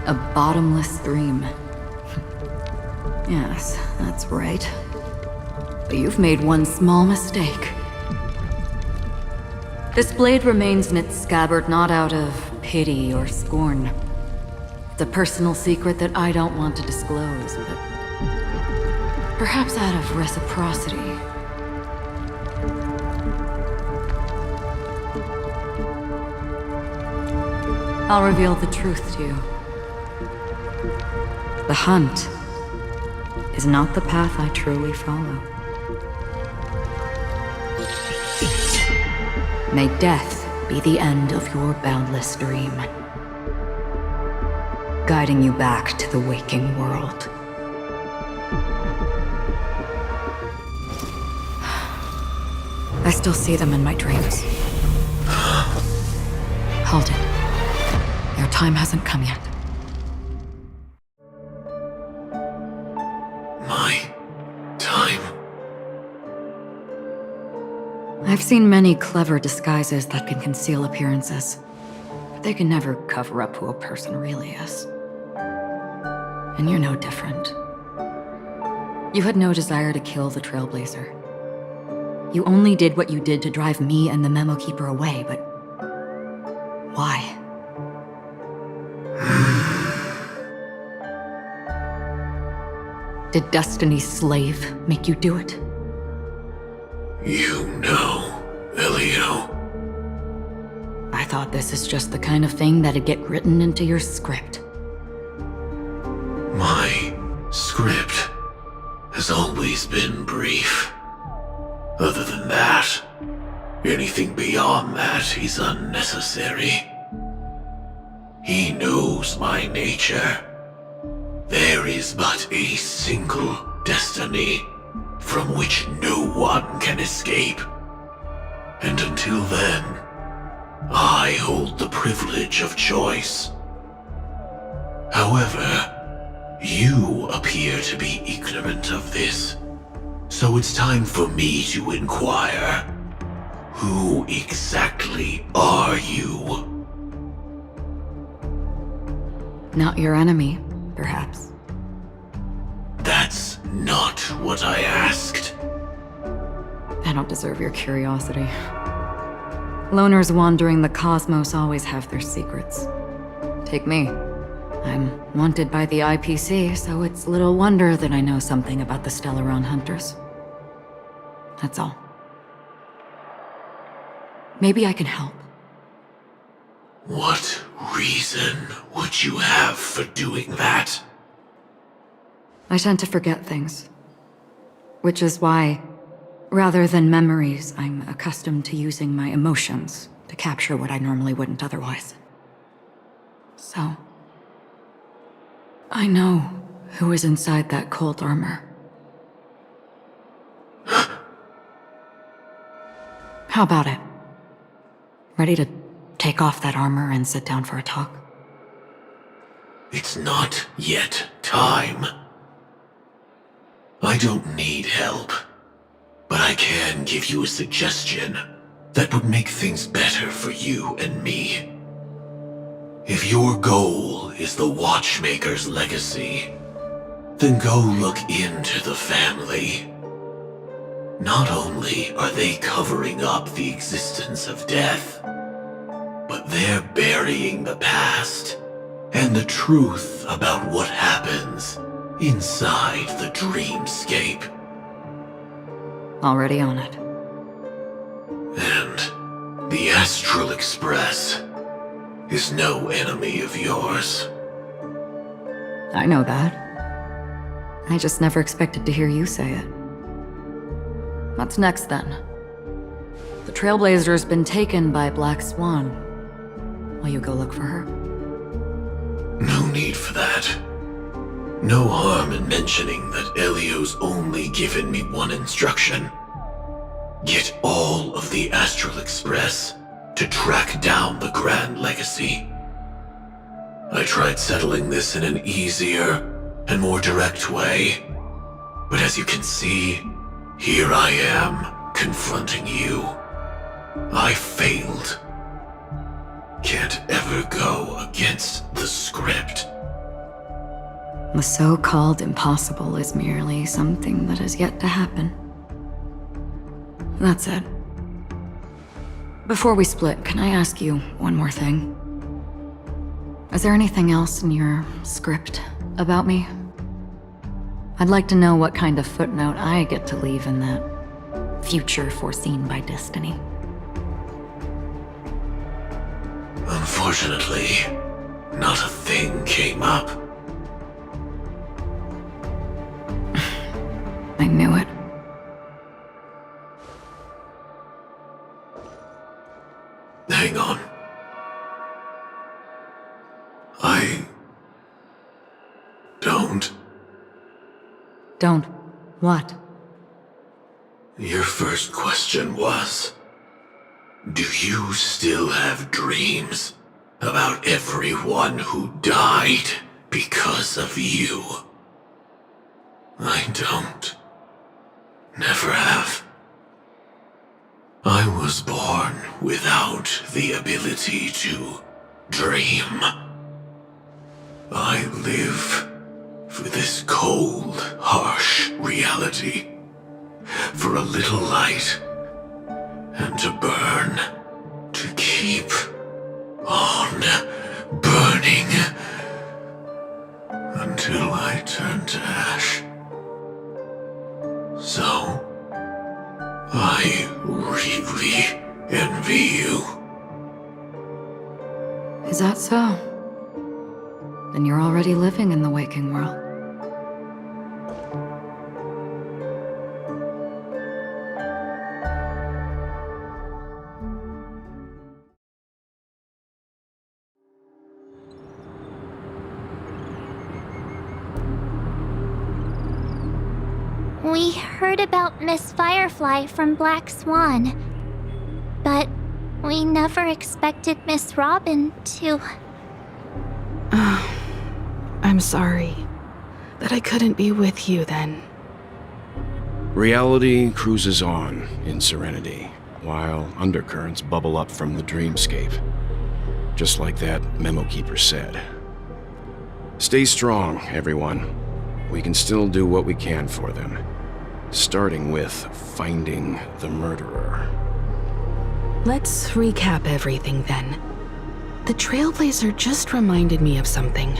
A bottomless stream. Yes, that's right. But you've made one small mistake. This blade remains in its scabbard not out of pity or scorn. It's a personal secret that I don't want to disclose, but perhaps out of reciprocity. I'll reveal the truth to you. The hunt is not the path I truly follow. May death be the end of your boundless dream, guiding you back to the waking world. I still see them in my dreams. Hold it. Your time hasn't come yet. My time? I've seen many clever disguises that can conceal appearances, but they can never cover up who a person really is. And you're no different. You had no desire to kill the Trailblazer. You only did what you did to drive me and the Memo Keeper away, but why? Did Destiny's slave make you do it? You know, Elio. I thought this is just the kind of thing that'd get written into your script. My script has always been brief. Other than that, anything beyond that is unnecessary. He knows my nature. There is but a single destiny from which no one can escape. And until then, I hold the privilege of choice. However, you appear to be ignorant of this. So it's time for me to inquire. Who exactly are you? Not your enemy, perhaps. That's not what I asked. I don't deserve your curiosity. Loners wandering the cosmos always have their secrets. Take me. I'm wanted by the IPC, so it's little wonder that I know something about the Stellaron Hunters. That's all. Maybe I can help. What reason would you have for doing that? I tend to forget things. Which is why, rather than memories, I'm accustomed to using my emotions to capture what I normally wouldn't otherwise. So, I know who is inside that cold armor. How about it? Ready to take off that armor and sit down for a talk? It's not yet time. I don't need help, but I can give you a suggestion that would make things better for you and me. If your goal is the Watchmaker's legacy, then go look into the family. Not only are they covering up the existence of death, but they're burying the past and the truth about what happens inside the dreamscape. Already on it. And the Astral Express is no enemy of yours. I know that. I just never expected to hear you say it. What's next, then? The Trailblazer's been taken by Black Swan. Will you go look for her? No need for that. No harm in mentioning that Elio's only given me one instruction. Get all of the Astral Express to track down the Grand Legacy. I tried settling this in an easier and more direct way, but as you can see, here I am, confronting you. I failed. Can't ever go against the script. The so-called impossible is merely something that has yet to happen. That's it. Before we split, can I ask you one more thing? Is there anything else in your script about me? I'd like to know what kind of footnote I get to leave in that future foreseen by destiny. Unfortunately, not a thing came up. I knew it. Hang on. I don't. Don't. What? Your first question was, do you still have dreams about everyone who died because of you? I don't. Never have. I was born without the ability to dream. I live for this cold, harsh reality. For a little light, and to burn, to keep on burning, until I turn to ash. So, I really envy you. Is that so? Then you're already living in the waking world. We heard about Miss Firefly from Black Swan, but we never expected Miss Robin to... I'm sorry that I couldn't be with you then. Reality cruises on in serenity, while undercurrents bubble up from the dreamscape. Just like that memo keeper said. Stay strong, everyone. We can still do what we can for them. Starting with finding the murderer. Let's recap everything then. The Trailblazer just reminded me of something.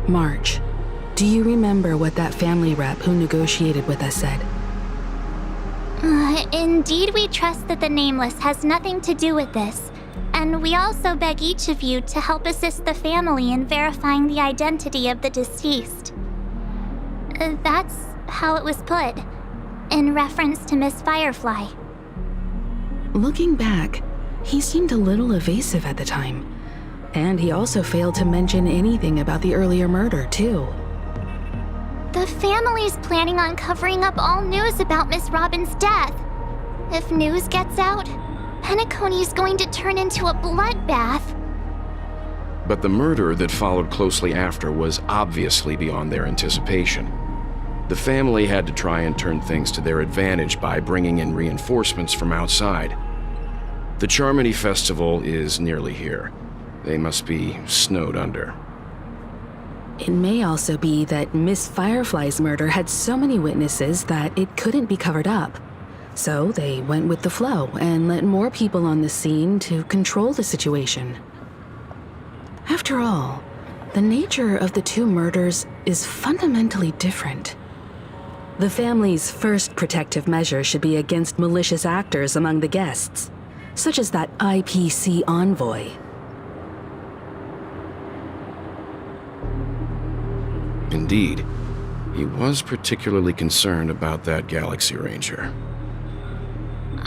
March, do you remember what that family rep who negotiated with us said? Indeed, we trust that the Nameless has nothing to do with this, and we also beg each of you to help assist the family in verifying the identity of the deceased. That's how it was put, in reference to Miss Firefly. Looking back, he seemed a little evasive at the time, and he also failed to mention anything about the earlier murder, too. The family's planning on covering up all news about Miss Robin's death. If news gets out, Penacony's going to turn into a bloodbath. But the murder that followed closely after was obviously beyond their anticipation. The family had to try and turn things to their advantage by bringing in reinforcements from outside. The Charmony Festival is nearly here. They must be snowed under. It may also be that Miss Firefly's murder had so many witnesses that it couldn't be covered up. So they went with the flow and let more people on the scene to control the situation. After all, the nature of the two murders is fundamentally different. The family's first protective measure should be against malicious actors among the guests, such as that IPC envoy. Indeed, he was particularly concerned about that Galaxy Ranger.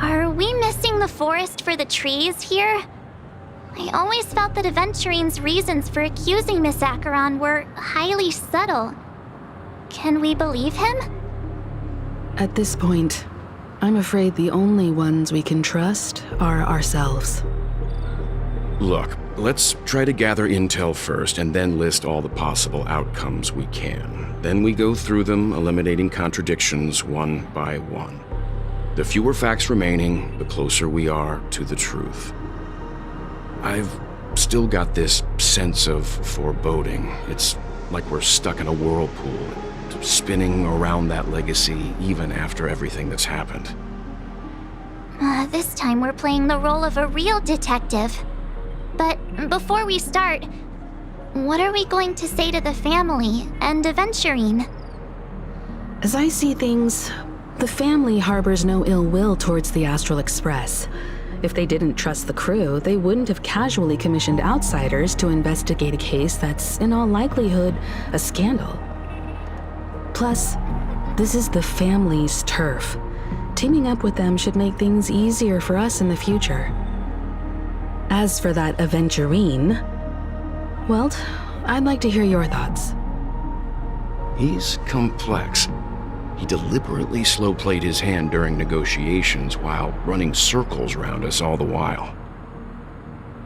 Are we missing the forest for the trees here? I always felt that Aventurine's reasons for accusing Miss Acheron were highly subtle. Can we believe him? At this point, I'm afraid the only ones we can trust are ourselves. Look, let's try to gather intel first and then list all the possible outcomes we can. Then we go through them, eliminating contradictions one by one. The fewer facts remaining, the closer we are to the truth. I've still got this sense of foreboding. It's like we're stuck in a whirlpool, spinning around that legacy even after everything that's happened. This time we're playing the role of a real detective. But before we start, what are we going to say to the family and Aventurine? As I see things, the family harbors no ill will towards the Astral Express. If they didn't trust the crew, they wouldn't have casually commissioned outsiders to investigate a case that's, in all likelihood, a scandal. Plus, this is the family's turf. Teaming up with them should make things easier for us in the future. As for that Aventurine, well, I'd like to hear your thoughts. He's complex. He deliberately slow-played his hand during negotiations while running circles around us all the while.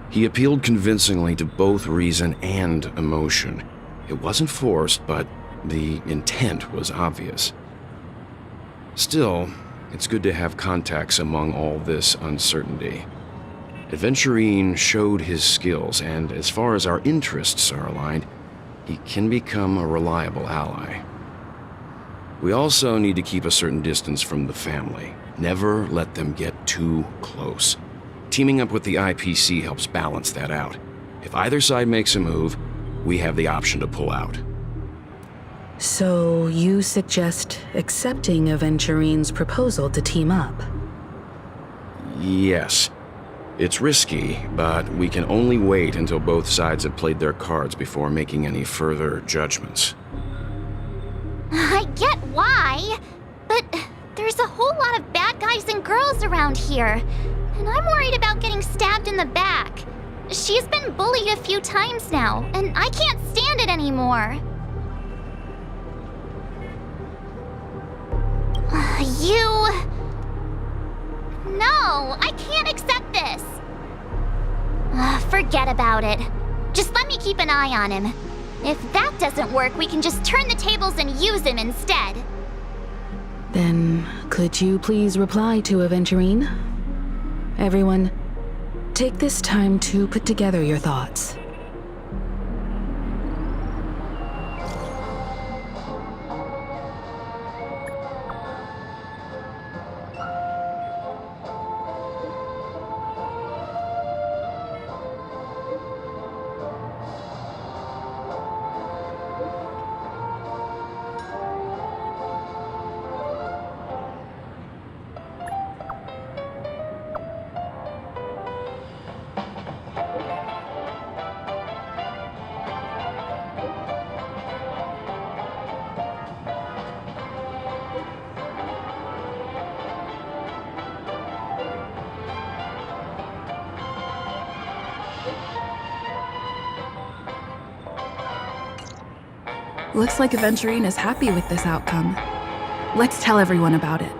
He appealed convincingly to both reason and emotion. It wasn't forced, but the intent was obvious. Still, it's good to have contacts among all this uncertainty. Aventurine showed his skills, and as far as our interests are aligned, he can become a reliable ally. We also need to keep a certain distance from the family. Never let them get too close. Teaming up with the IPC helps balance that out. If either side makes a move, we have the option to pull out. So you suggest accepting Aventurine's proposal to team up? Yes. It's risky, but we can only wait until both sides have played their cards before making any further judgments. I get why, but there's a whole lot of bad guys and girls around here, and I'm worried about getting stabbed in the back. She's been bullied a few times now, and I can't stand it anymore. No, I can't accept this. Forget about it. Just let me keep an eye on him. If that doesn't work, we can just turn the tables and use him instead. Then, could you please reply to Aventurine? Everyone, take this time to put together your thoughts. Looks like Aventurine is happy with this outcome. Let's tell everyone about it.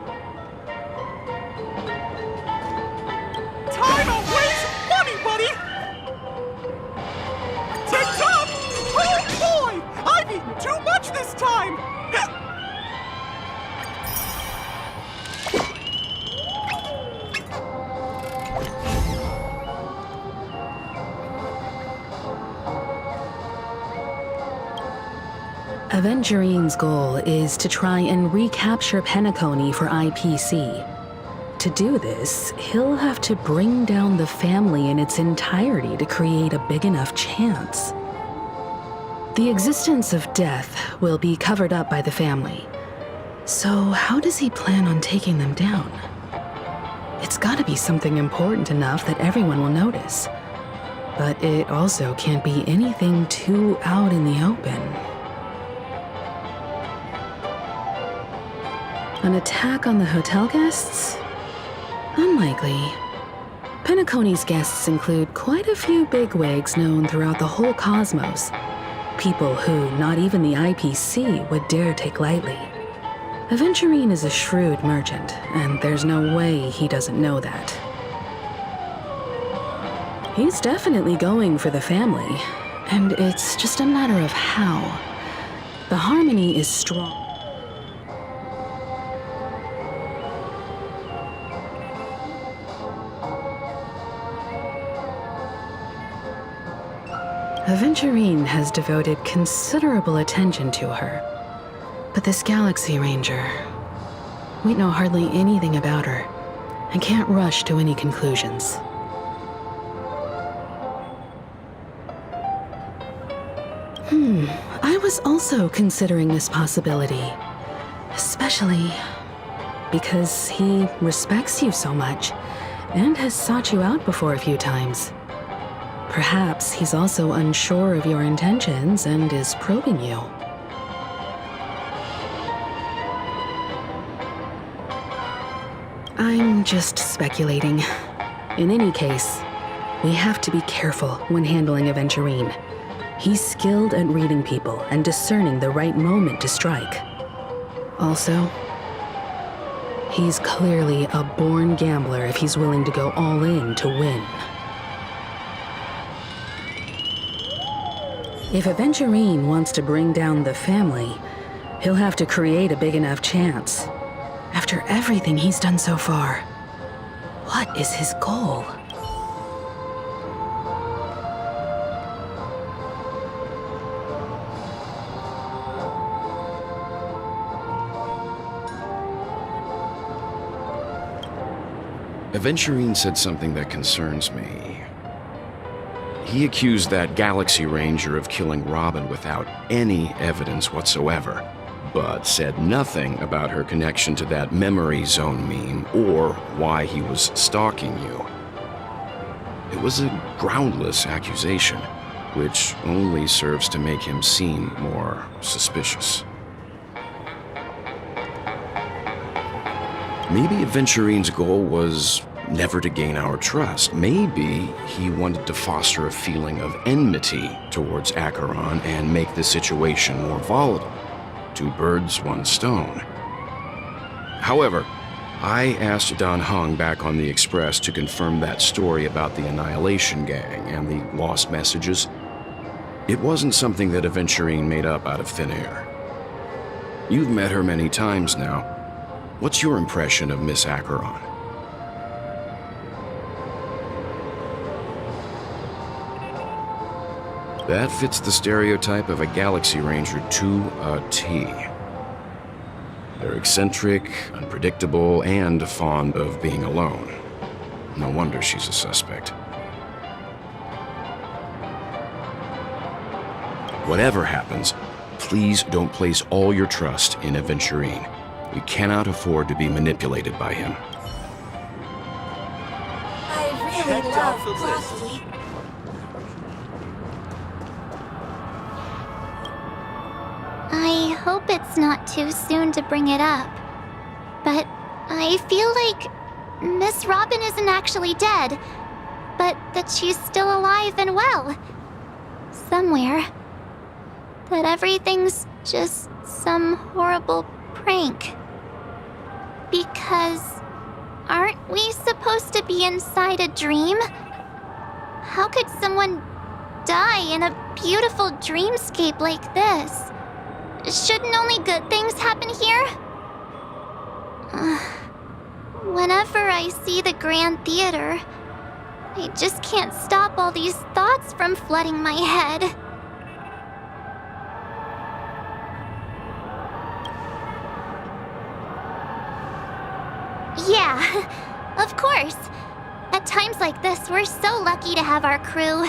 Time to waste money, buddy! TikTok! Oh boy! I've eaten too much this time! Aventurine's goal is to try and recapture Penacony for IPC. To do this, he'll have to bring down the family in its entirety to create a big enough chance. The existence of death will be covered up by the family. So how does he plan on taking them down? It's gotta be something important enough that everyone will notice. But it also can't be anything too out in the open. An attack on the hotel guests? Unlikely. Penacony's guests include quite a few bigwigs known throughout the whole cosmos. People who not even the IPC would dare take lightly. Aventurine is a shrewd merchant, and there's no way he doesn't know that. He's definitely going for the family, and it's just a matter of how. The harmony is strong. Aventurine has devoted considerable attention to her. But this Galaxy Ranger, we know hardly anything about her and can't rush to any conclusions. I was also considering this possibility, especially because he respects you so much and has sought you out before a few times. Perhaps he's also unsure of your intentions and is probing you. I'm just speculating. In any case, we have to be careful when handling Aventurine. He's skilled at reading people and discerning the right moment to strike. Also, he's clearly a born gambler if he's willing to go all in to win. If Aventurine wants to bring down the family, he'll have to create a big enough chance. After everything he's done so far, what is his goal? Aventurine said something that concerns me. He accused that Galaxy Ranger of killing Robin without any evidence whatsoever, but said nothing about her connection to that memory zone meme or why he was stalking you. It was a groundless accusation, which only serves to make him seem more suspicious. Maybe Aventurine's goal was never to gain our trust. Maybe he wanted to foster a feeling of enmity towards Acheron and make the situation more volatile. Two birds, one stone. However, I asked Don Hung back on the Express to confirm that story about the Annihilation Gang and the lost messages. It wasn't something that Aventurine made up out of thin air. You've met her many times now. What's your impression of Miss Acheron? That fits the stereotype of a Galaxy Ranger to a T. They're eccentric, unpredictable, and fond of being alone. No wonder she's a suspect. Whatever happens, please don't place all your trust in Aventurine. We cannot afford to be manipulated by him. I really love coffee. I hope it's not too soon to bring it up, but I feel like Miss Robin isn't actually dead, but that she's still alive and well. Somewhere. That everything's just some horrible prank. Because aren't we supposed to be inside a dream? How could someone die in a beautiful dreamscape like this? Shouldn't only good things happen here? Whenever I see the Grand Theater, I just can't stop all these thoughts from flooding my head. Yeah, of course. At times like this, we're so lucky to have our crew.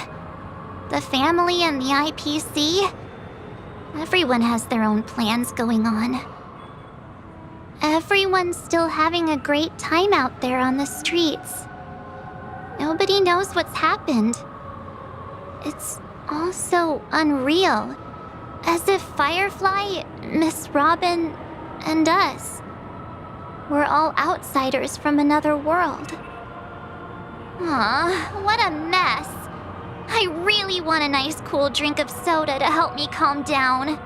The family and the IPC. Everyone has their own plans going on. Everyone's still having a great time out there on the streets. Nobody knows what's happened. It's all so unreal. As if Firefly, Miss Robin, and us were all outsiders from another world. Aw, what a mess. I really want a nice cool drink of soda to help me calm down.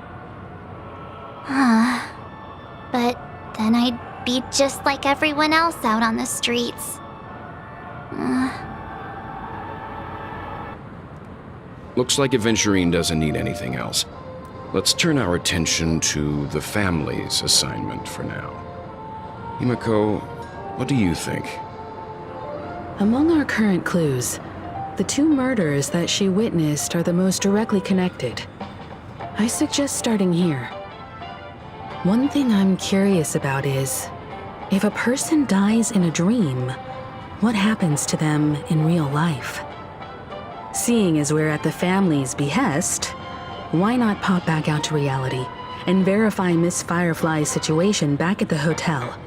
But then I'd be just like everyone else out on the streets. Looks like Aventurine doesn't need anything else. Let's turn our attention to the family's assignment for now. Himiko, what do you think? Among our current clues, The 2 murders that she witnessed are the most directly connected. I suggest starting here. One thing I'm curious about is, if a person dies in a dream, what happens to them in real life? Seeing as we're at the family's behest, why not pop back out to reality and verify Miss Firefly's situation back at the hotel?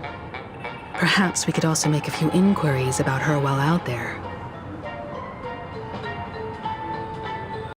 Perhaps we could also make a few inquiries about her while out there.